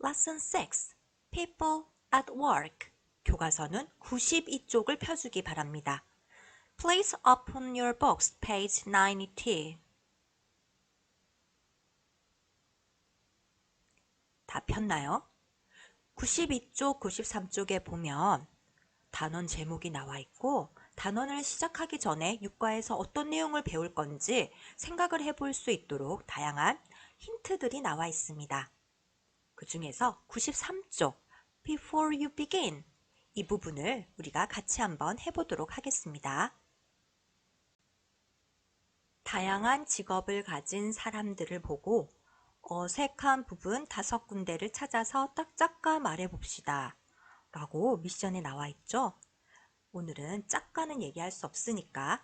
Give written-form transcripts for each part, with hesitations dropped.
Lesson 6. People at work. 교과서는 92쪽을 펴주기 바랍니다. Please open your books, page 92. 다 폈나요? 92쪽, 93쪽에 보면 단원 제목이 나와 있고 단원을 시작하기 전에 육과에서 어떤 내용을 배울 건지 생각을 해볼 수 있도록 다양한 힌트들이 나와 있습니다. 그 중에서 93쪽 Before you begin 이 부분을 우리가 같이 한번 해보도록 하겠습니다. 다양한 직업을 가진 사람들을 보고 어색한 부분 5군데를 찾아서 딱짝까 말해봅시다 라고 미션에 나와 있죠. 오늘은 짝까는 얘기할 수 없으니까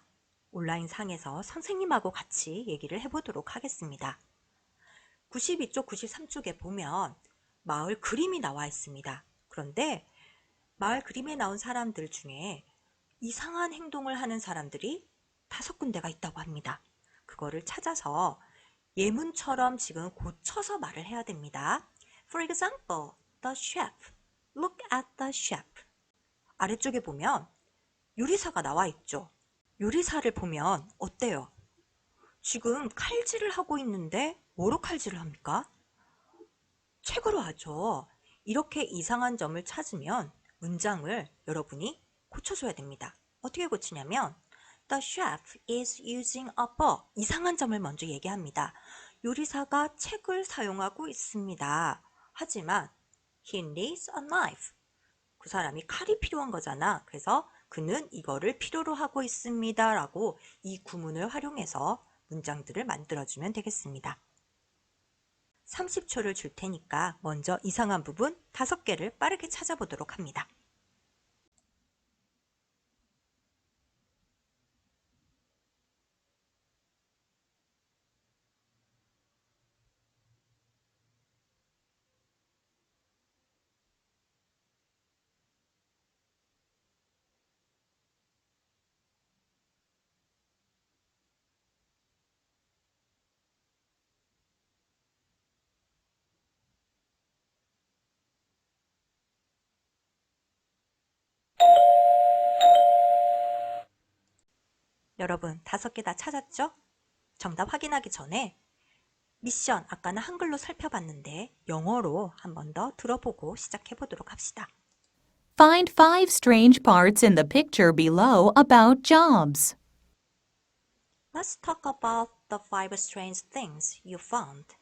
온라인 상에서 선생님하고 같이 얘기를 해보도록 하겠습니다. 92쪽, 93쪽에 보면 마을 그림이 나와 있습니다. 그런데 마을 그림에 나온 사람들 중에 이상한 행동을 하는 사람들이 5군데가 있다고 합니다. 그거를 찾아서 예문처럼 지금 고쳐서 말을 해야 됩니다. For example, the chef. Look at the chef. 아래쪽에 보면 요리사가 나와 있죠. 요리사를 보면 어때요? 지금 칼질을 하고 있는데 뭐로 칼질을 합니까? 책으로 하죠. 이렇게 이상한 점을 찾으면 문장을 여러분이 고쳐줘야 됩니다. 어떻게 고치냐면 The chef is using a book. 이상한 점을 먼저 얘기합니다. 요리사가 책을 사용하고 있습니다. 하지만 he needs a knife. 그 사람이 칼이 필요한 거잖아. 그래서 그는 이거를 필요로 하고 있습니다. 라고 이 구문을 활용해서 문장들을 만들어주면 되겠습니다. 30초를 줄 테니까 먼저 이상한 부분 5개를 빠르게 찾아보도록 합니다. 여러분 5개 다 찾았죠? 정답 확인하기 전에 미션 아까는 한글로 살펴봤는데 영어로 한 번 더 들어보고 시작해 보도록 합시다. Find 5 strange parts in the picture below about jobs. Let's talk about the 5 strange things you found.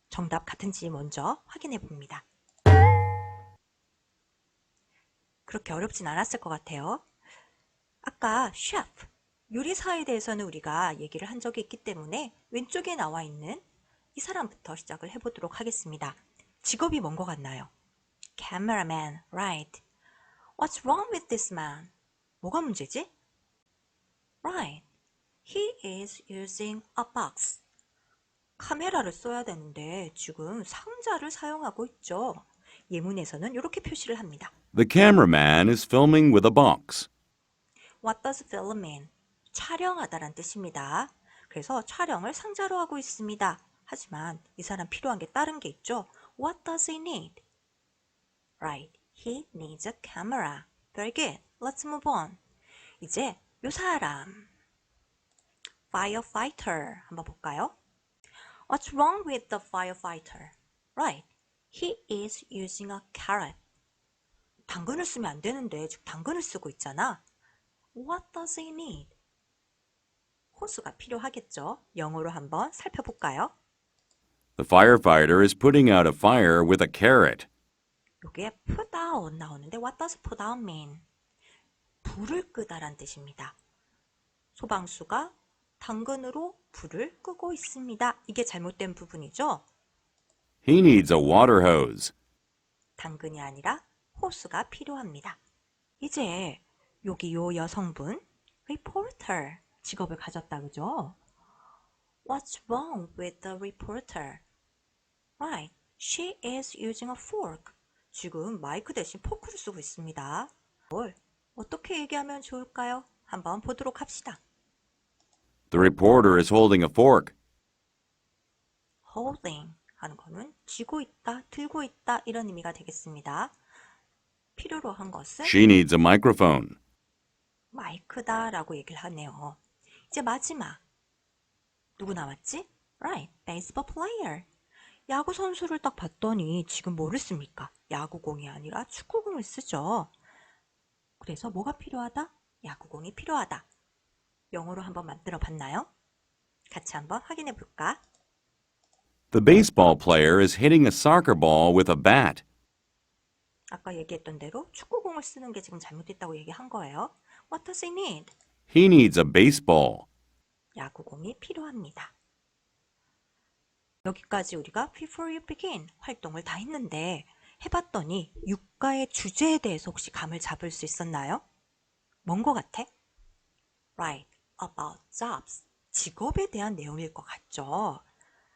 정답 같은지 먼저 확인해 봅니다. 그렇게 어렵진 않았을 것 같아요. 아까 셰프, 요리사에 대해서는 우리가 얘기를 한 적이 있기 때문에 왼쪽에 나와 있는 이 사람부터 시작을 해보도록 하겠습니다. 직업이 뭔 것 같나요? Cameraman, right. What's wrong with this man? 뭐가 문제지? Right. He is using a box. 카메라를 써야 되는데 지금 상자를 사용하고 있죠. 예문에서는 이렇게 표시를 합니다. The cameraman is filming with a box. What does film mean? 촬영하다란 뜻입니다. 그래서 촬영을 상자로 하고 있습니다. 하지만 이 사람 필요한 게 다른 게 있죠. What does he need? Right, he needs a camera. Very good. Let's move on. 이제 요 사람 firefighter 한번 볼까요? What's wrong with the firefighter? Right, he is using a carrot. 당근을 쓰면 안 되는데 지금 당근을 쓰고 있잖아. What does he need? 호수가 필요하겠죠. 영어로 한번 살펴볼까요? The firefighter is putting out a fire with a carrot. 여기에 put out 나오는데 what does put out mean? 불을 끄다란 뜻입니다. 소방수가 당근으로 불을 끄고 있습니다. 이게 잘못된 부분이죠. He needs a water hose. 당근이 아니라 호수가 필요합니다. 이제 여기 요 여성분 reporter 직업을 가졌다 그죠? What's wrong with the reporter? Right, she is using a fork. 지금 마이크 대신 포크를 쓰고 있습니다. 뭘 어떻게 얘기하면 좋을까요? 한번 보도록 합시다. The reporter is holding a fork. holding, 하는 거는 쥐고 있다, 들고 있다 이런 의미가 되겠습니다. 필요로 한 것은 She needs a microphone. 마이크다라고 얘기를 하네요. 이제 마지막. 누구 남았지? Right, baseball player. 야구 선수를 딱 봤더니 지금 뭐를 씁니까? 야구공이 아니라 축구공을 쓰죠. 그래서 뭐가 필요하다? 야구공이 필요하다. 영어로 한번 만들어 봤나요? 같이 한번 확인해 볼까? The baseball player is hitting a soccer ball with a bat. 아까 얘기했던 대로 축구공을 쓰는 게 지금 잘못됐다고 얘기한 거예요. What does he need? He needs a baseball. 야구공이 필요합니다. 여기까지 우리가 Before You Begin 활동을 다 했는데 해봤더니 육가의 주제에 대해서 혹시 감을 잡을 수 있었나요? 뭔 거 같아? Right, about jobs. 직업에 대한 내용일 것 같죠?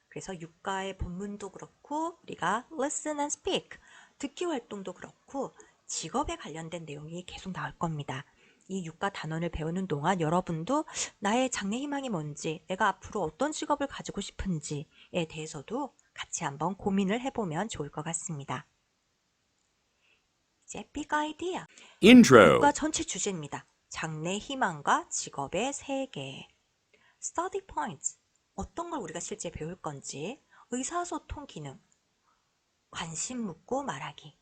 그래서 육가의 본문도 그렇고 우리가 listen and speak, 듣기 활동도 그렇고 직업에 관련된 내용이 계속 나올 겁니다. 이 육가 단원을 배우는 동안 여러분도 나의 장래 희망이 뭔지, 내가 앞으로 어떤 직업을 가지고 싶은지에 대해서도 같이 한번 고민을 해보면 좋을 것 같습니다. 이제 big idea. Intro. 육가 전체 주제입니다. 장래 희망과 직업의 세계. Study points. 어떤 걸 우리가 실제 배울 건지. 의사소통 기능. 관심 묻고 말하기.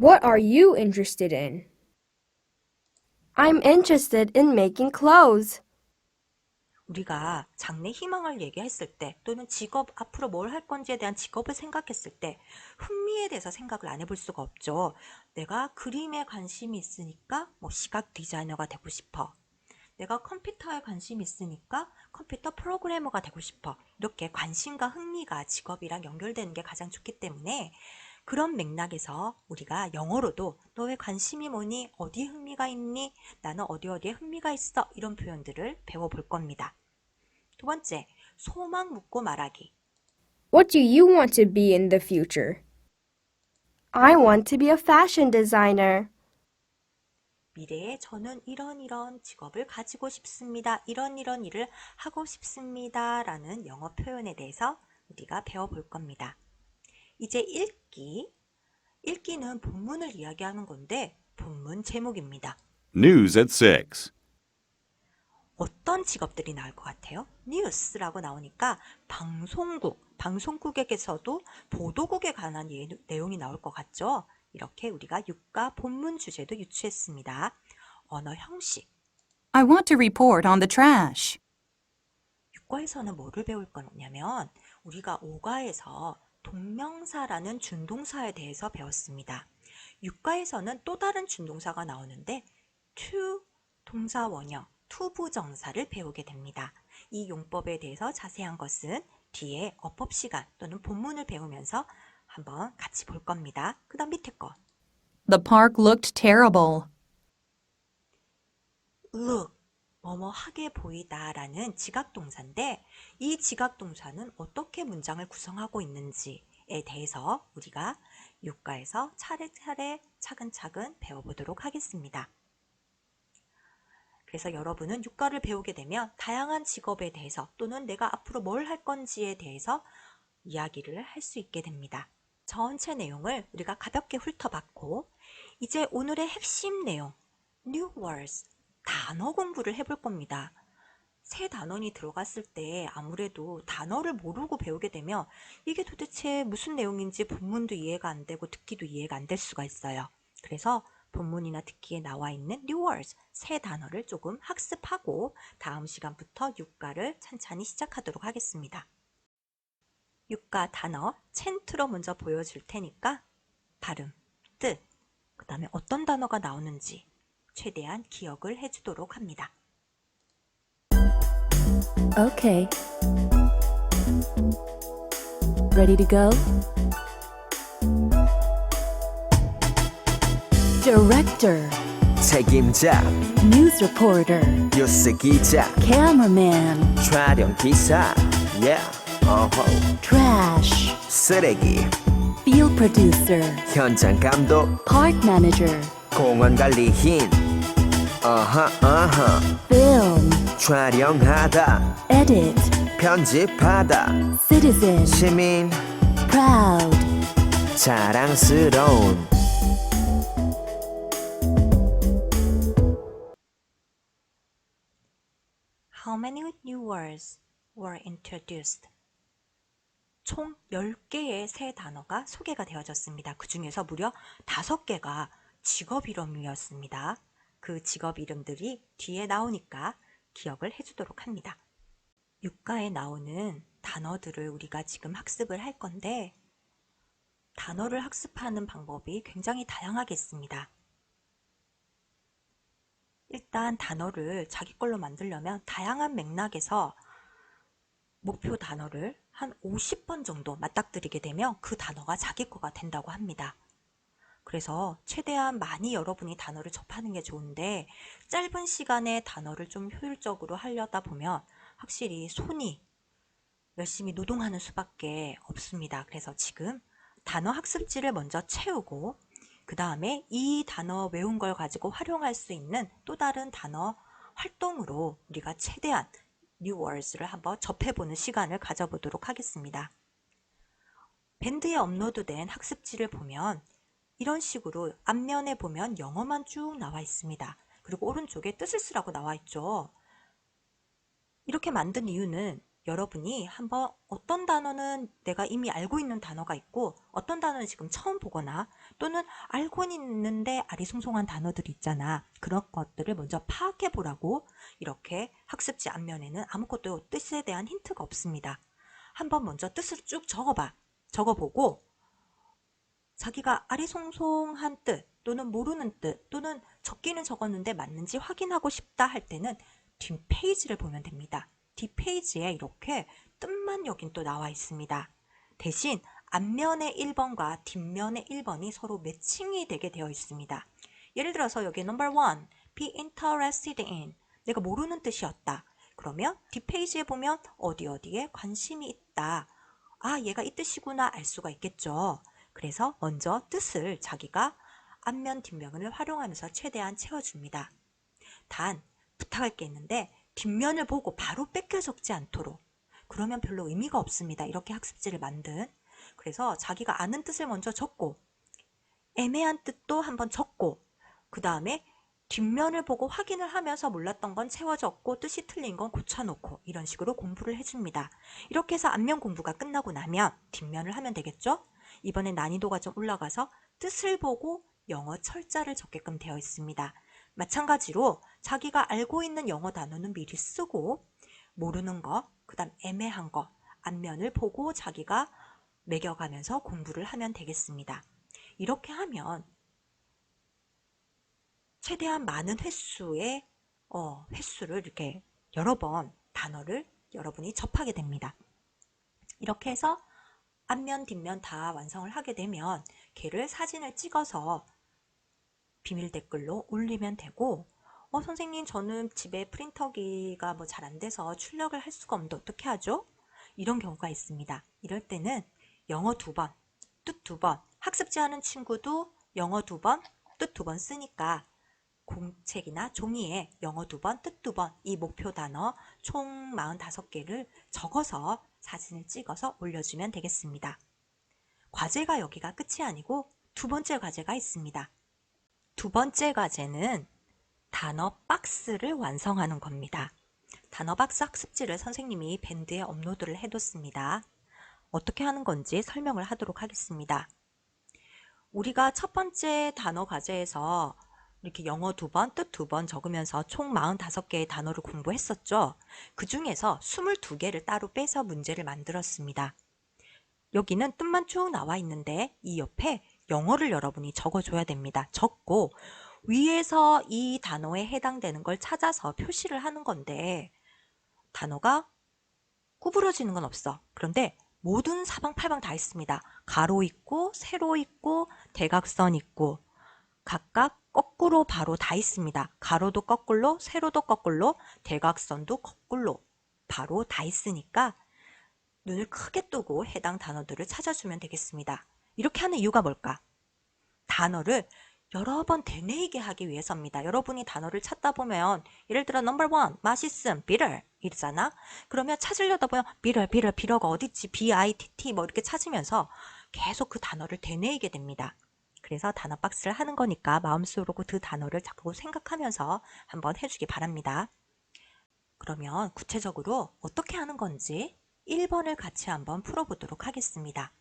What are you interested in? I'm interested in making clothes. 우리가 장래 희망을 얘기했을 때 또는 직업 앞으로 뭘 할 건지에 대한 직업을 생각했을 때 흥미에 대해서 생각을 안 해볼 수가 없죠. 내가 그림에 관심이 있으니까 시각 디자이너가 되고 싶어. 내가 컴퓨터에 관심이 있으니까 컴퓨터 프로그래머가 되고 싶어. 이렇게 관심과 흥미가 직업이랑 연결되는 게 가장 좋기 때문에 그런 맥락에서 우리가 영어로도 너 왜 관심이 뭐니? 어디에 흥미가 있니? 나는 어디에 흥미가 있어? 이런 표현들을 배워볼 겁니다. 두 번째, 소망 묻고 말하기. What do you want to be in the future? I want to be a fashion designer. 미래에 저는 이런 직업을 가지고 싶습니다. 이런 일을 하고 싶습니다. 라는 영어 표현에 대해서 우리가 배워볼 겁니다. 이제 읽기. 읽기는 본문을 이야기하는 건데 본문 제목입니다. News at 6. 어떤 직업들이 나올 것 같아요? 뉴스라고 나오니까 방송국에게서도 보도국에 관한 내용이 나올 것 같죠? 이렇게 우리가 육가 본문 주제도 유추했습니다. 언어 형식. I want to report on the trash. 육과에서는 뭐를 배울 거냐면 우리가 오가에서 동명사라는 준동사에 대해서 배웠습니다. 육가에서는 또 다른 준동사가 나오는데 to 동사 원형, 투부정사를 배우게 됩니다. 이 용법에 대해서 자세한 것은 뒤에 어법 시간 또는 본문을 배우면서 한번 같이 볼 겁니다. 그 다음 밑에 거. The park looked terrible. look, 뭐뭐하게 보이다라는 지각동사인데 이 지각동사는 어떻게 문장을 구성하고 있는지에 대해서 우리가 육가에서 차례차례 차근차근 배워보도록 하겠습니다. 그래서 여러분은 육가를 배우게 되면 다양한 직업에 대해서 또는 내가 앞으로 뭘 할 건지에 대해서 이야기를 할 수 있게 됩니다. 전체 내용을 우리가 가볍게 훑어봤고 이제 오늘의 핵심 내용 New Words, 단어 공부를 해볼 겁니다. 새 단원이 들어갔을 때 아무래도 단어를 모르고 배우게 되면 이게 도대체 무슨 내용인지 본문도 이해가 안 되고 듣기도 이해가 안 될 수가 있어요. 그래서 본문이나 듣기에 나와 있는 New Words, 새 단어를 조금 학습하고 다음 시간부터 육가를 찬찬히 시작하도록 하겠습니다. 육가 단어 챈트로 먼저 보여줄 테니까 발음, 뜻, 그 다음에 어떤 단어가 나오는지 최대한 기억을 해주도록 합니다. Okay. Ready to go? Director, 책임자, news reporter, 뉴스 기자, cameraman, 촬영 기사, yeah, trash, 쓰레기, field producer, 현장 감독, park manager, 공원 관리인, film, 촬영하다, edit, 편집하다 Citizen. 시민 Proud. 자랑스러운 How many new words were introduced? 총 10개의 새 단어가 소개가 되어졌습니다. 그 중에서 무려 5개가 직업 이름이었습니다. 그 직업 이름들이 뒤에 나오니까 기억을 해주도록 합니다. 육가에 나오는 단어들을 우리가 지금 학습을 할 건데 단어를 학습하는 방법이 굉장히 다양하게 있습니다. 일단 단어를 자기 걸로 만들려면 다양한 맥락에서 목표 단어를 한 50번 정도 맞닥뜨리게 되면 그 단어가 자기 거가 된다고 합니다. 그래서 최대한 많이 여러분이 단어를 접하는 게 좋은데 짧은 시간에 단어를 좀 효율적으로 하려다 보면 확실히 손이 열심히 노동하는 수밖에 없습니다. 그래서 지금 단어 학습지를 먼저 채우고 그 다음에 이 단어 외운 걸 가지고 활용할 수 있는 또 다른 단어 활동으로 우리가 최대한 new words를 한번 접해보는 시간을 가져보도록 하겠습니다. 밴드에 업로드된 학습지를 보면 이런 식으로 앞면에 보면 영어만 쭉 나와 있습니다. 그리고 오른쪽에 뜻을 쓰라고 나와 있죠. 이렇게 만든 이유는 여러분이 한번 어떤 단어는 내가 이미 알고 있는 단어가 있고 어떤 단어는 지금 처음 보거나 또는 알고 있는데 아리송송한 단어들이 있잖아. 그런 것들을 먼저 파악해 보라고 이렇게 학습지 앞면에는 아무것도 뜻에 대한 힌트가 없습니다. 한번 먼저 뜻을 쭉 적어보고 자기가 아리송송한 뜻 또는 모르는 뜻 또는 적기는 적었는데 맞는지 확인하고 싶다 할 때는 뒷페이지를 보면 됩니다. 뒷페이지에 이렇게 뜻만 여긴 또 나와 있습니다. 대신 앞면의 1번과 뒷면의 1번이 서로 매칭이 되게 되어 있습니다. 예를 들어서 여기 number 1, be interested in 내가 모르는 뜻이었다. 그러면 뒷페이지에 보면 어디에 관심이 있다. 아, 얘가 이 뜻이구나 알 수가 있겠죠. 그래서 먼저 뜻을 자기가 앞면 뒷면을 활용하면서 최대한 채워줍니다. 단 부탁할 게 있는데 뒷면을 보고 바로 뺏겨 적지 않도록. 그러면 별로 의미가 없습니다. 이렇게 학습지를 만든. 그래서 자기가 아는 뜻을 먼저 적고 애매한 뜻도 한번 적고 그 다음에 뒷면을 보고 확인을 하면서 몰랐던 건 채워 적고 뜻이 틀린 건 고쳐놓고 이런 식으로 공부를 해줍니다. 이렇게 해서 앞면 공부가 끝나고 나면 뒷면을 하면 되겠죠? 이번에 난이도가 좀 올라가서 뜻을 보고 영어 철자를 적게끔 되어 있습니다. 마찬가지로 자기가 알고 있는 영어 단어는 미리 쓰고 모르는 거, 그 다음 애매한 거, 앞면을 보고 자기가 매겨가면서 공부를 하면 되겠습니다. 이렇게 하면 최대한 많은 횟수의 횟수를 이렇게 여러 번 단어를 여러분이 접하게 됩니다. 이렇게 해서 앞면, 뒷면 다 완성을 하게 되면 걔를 사진을 찍어서 비밀 댓글로 올리면 되고 선생님 저는 집에 프린터기가 뭐 잘 안 돼서 출력을 할 수가 없는데 어떻게 하죠? 이런 경우가 있습니다. 이럴 때는 영어 2번, 뜻 2번 학습지 하는 친구도 영어 2번, 뜻 2번 쓰니까 공책이나 종이에 영어 2번, 뜻 2번 이 목표 단어 총 45개를 적어서 사진을 찍어서 올려주면 되겠습니다. 과제가 여기가 끝이 아니고 두 번째 과제가 있습니다. 두 번째 과제는 단어 박스를 완성하는 겁니다. 단어 박스 학습지를 선생님이 밴드에 업로드를 해뒀습니다. 어떻게 하는 건지 설명을 하도록 하겠습니다. 우리가 첫 번째 단어 과제에서 이렇게 영어 2번, 뜻 2번 적으면서 총 45개의 단어를 공부했었죠. 그 중에서 22개를 따로 빼서 문제를 만들었습니다. 여기는 뜻만 쭉 나와 있는데 이 옆에 영어를 여러분이 적어줘야 됩니다. 적고 위에서 이 단어에 해당되는 걸 찾아서 표시를 하는 건데 단어가 구부러지는 건 없어. 그런데 모든 사방팔방 다 있습니다. 가로 있고 세로 있고 대각선 있고 각각 거꾸로 바로 다 있습니다. 가로도 거꾸로 세로도 거꾸로 대각선도 거꾸로 바로 다 있으니까 눈을 크게 뜨고 해당 단어들을 찾아주면 되겠습니다. 이렇게 하는 이유가 뭘까? 단어를 여러 번 되뇌이게 하기 위해서입니다. 여러분이 단어를 찾다 보면 예를 들어 number 1, 맛있음, bitter 이러잖아. 그러면 찾으려다 보면 비러가 어딨지? BITT 뭐 이렇게 찾으면서 계속 그 단어를 되뇌이게 됩니다. 그래서 단어 박스를 하는 거니까 마음속으로 그 단어를 자꾸 생각하면서 한번 해주기 바랍니다. 그러면 구체적으로 어떻게 하는 건지 1번을 같이 한번 풀어보도록 하겠습니다.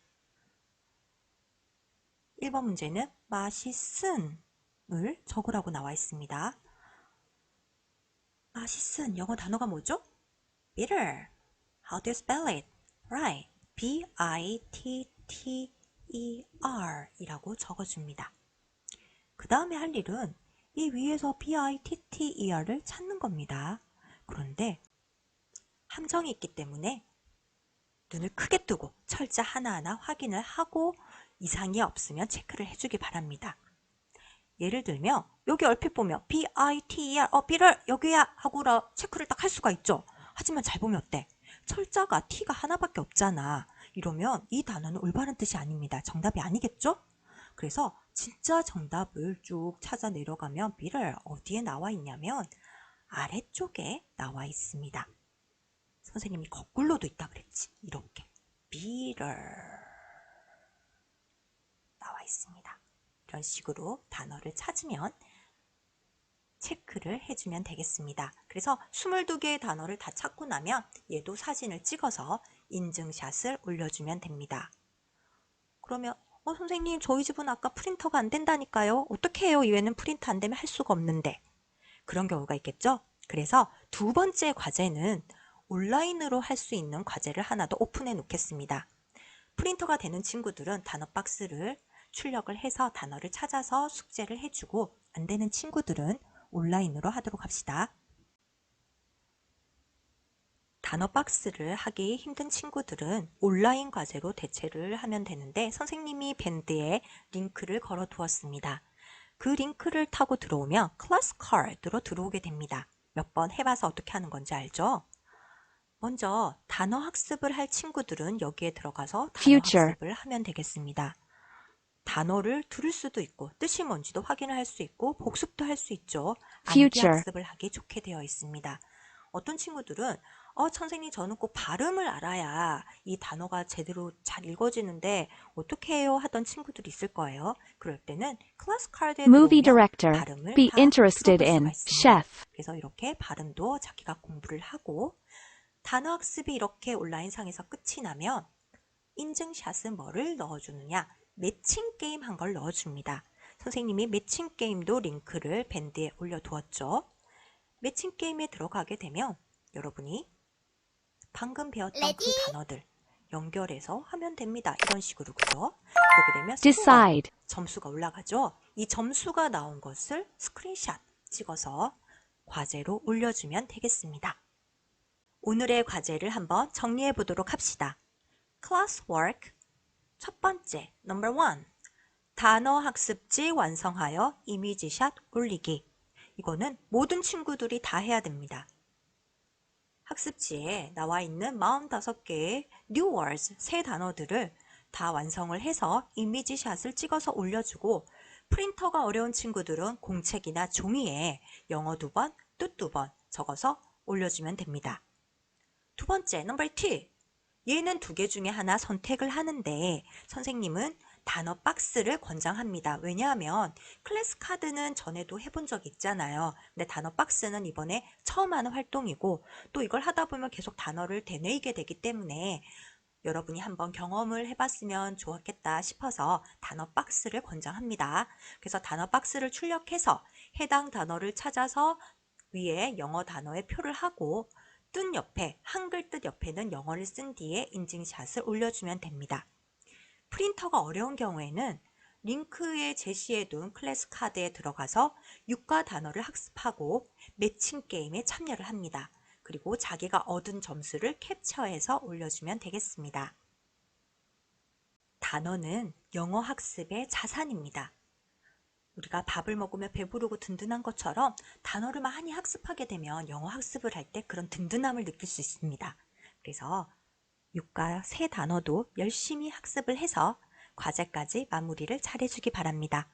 1번 문제는 맛있은을 적으라고 나와 있습니다. 맛있은 영어 단어가 뭐죠? bitter. How do you spell it? Right. B-I-T-T-E-R 이라고 적어줍니다. 그 다음에 할 일은 이 위에서 B-I-T-T-E-R을 찾는 겁니다. 그런데 함정이 있기 때문에 눈을 크게 뜨고 철자 하나하나 확인을 하고 이상이 없으면 체크를 해주기 바랍니다. 예를 들면 여기 얼핏 보면 B-I-T-E-R bitter 여기야 하고 체크를 딱 할 수가 있죠. 하지만 잘 보면 어때? 철자가 T가 하나밖에 없잖아. 이러면 이 단어는 올바른 뜻이 아닙니다. 정답이 아니겠죠? 그래서 진짜 정답을 쭉 찾아 내려가면 bitter 어디에 나와 있냐면 아래쪽에 나와 있습니다. 선생님이 거꾸로도 있다 그랬지. 이렇게 bitter 나와 있습니다. 이런 식으로 단어를 찾으면 체크를 해주면 되겠습니다. 그래서 22개의 단어를 다 찾고 나면 얘도 사진을 찍어서 인증샷을 올려주면 됩니다. 그러면 선생님 저희 집은 아까 프린터가 안 된다니까요. 어떻게 해요? 이외에는 프린터 안 되면 할 수가 없는데. 그런 경우가 있겠죠? 그래서 두 번째 과제는 온라인으로 할 수 있는 과제를 하나 더 오픈해 놓겠습니다. 프린터가 되는 친구들은 단어 박스를 출력을 해서 단어를 찾아서 숙제를 해주고 안 되는 친구들은 온라인으로 하도록 합시다. 단어 박스를 하기 힘든 친구들은 온라인 과제로 대체를 하면 되는데 선생님이 밴드에 링크를 걸어 두었습니다. 그 링크를 타고 들어오면 클래스 카드로 들어오게 됩니다. 몇 번 해봐서 어떻게 하는 건지 알죠? 먼저 단어 학습을 할 친구들은 여기에 들어가서 단어 Future. 학습을 하면 되겠습니다. 단어를 들을 수도 있고 뜻이 뭔지도 확인을 할 수 있고 복습도 할 수 있죠. 암기 Future. 학습을 하기 좋게 되어 있습니다. 어떤 친구들은 선생님 저는 꼭 발음을 알아야 이 단어가 제대로 잘 읽어지는데 어떻게 해요? 하던 친구들이 있을 거예요. 그럴 때는 클래스 카드에 Movie 들어오면 director. 발음을 Be 다 interested 들어볼 수가 in. 있습니다. Chef. 그래서 이렇게 발음도 자기가 공부를 하고 단어 학습이 이렇게 온라인상에서 끝이 나면 인증샷은 뭐를 넣어주느냐? 매칭 게임 한 걸 넣어줍니다. 선생님이 매칭 게임도 링크를 밴드에 올려두었죠. 매칭 게임에 들어가게 되면 여러분이 방금 배웠던 그 단어들 연결해서 하면 됩니다. 이런 식으로 그죠? 그렇게 되면 스코어가, Decide. 점수가 올라가죠. 이 점수가 나온 것을 스크린샷 찍어서 과제로 올려주면 되겠습니다. 오늘의 과제를 한번 정리해 보도록 합시다. Classwork 첫 번째, number 1. 단어 학습지 완성하여 이미지샷 올리기. 이거는 모든 친구들이 다 해야 됩니다. 학습지에 나와 있는 45개의 new words, 새 단어들을 다 완성을 해서 이미지샷을 찍어서 올려주고 프린터가 어려운 친구들은 공책이나 종이에 영어 2번, 뜻 2번 적어서 올려주면 됩니다. 두 번째, number 2. 얘는 두 개 중에 하나 선택을 하는데 선생님은 단어 박스를 권장합니다. 왜냐하면 클래스 카드는 전에도 해본 적 있잖아요. 근데 단어 박스는 이번에 처음 하는 활동이고 또 이걸 하다 보면 계속 단어를 되뇌이게 되기 때문에 여러분이 한번 경험을 해봤으면 좋았겠다 싶어서 단어 박스를 권장합니다. 그래서 단어 박스를 출력해서 해당 단어를 찾아서 위에 영어 단어의 표를 하고 뜻 옆에, 한글 뜻 옆에는 영어를 쓴 뒤에 인증샷을 올려주면 됩니다. 프린터가 어려운 경우에는 링크에 제시해둔 클래스 카드에 들어가서 유과 단어를 학습하고 매칭 게임에 참여를 합니다. 그리고 자기가 얻은 점수를 캡처해서 올려주면 되겠습니다. 단어는 영어 학습의 자산입니다. 우리가 밥을 먹으며 배부르고 든든한 것처럼 단어를 많이 학습하게 되면 영어 학습을 할 때 그런 든든함을 느낄 수 있습니다. 그래서 유과 새 단어도 열심히 학습을 해서 과제까지 마무리를 잘 해주기 바랍니다.